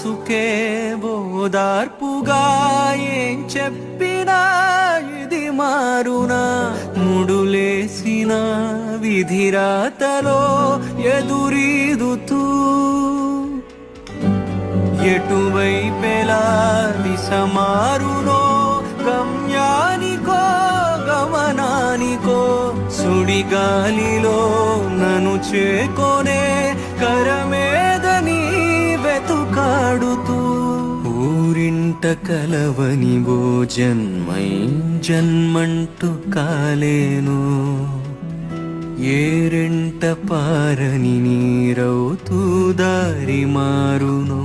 మనసుకే బోదార్పుగా ఏం చెప్పినా ఇది మారునా ముడులేసిన విధిరాతలో ఎదురీదుతూ ఎటువైపెలా దిశమారునో గమ్యానికో గమనానికో సుడిగాలిలో నన్ను చేకొనే కరమేదని వెతుకాడుతూ ఊరింట కలవని ఓ జన్మై జన్మంటూ కాలేను ఏరెంట పారని నీరవుతూ దారి మారును.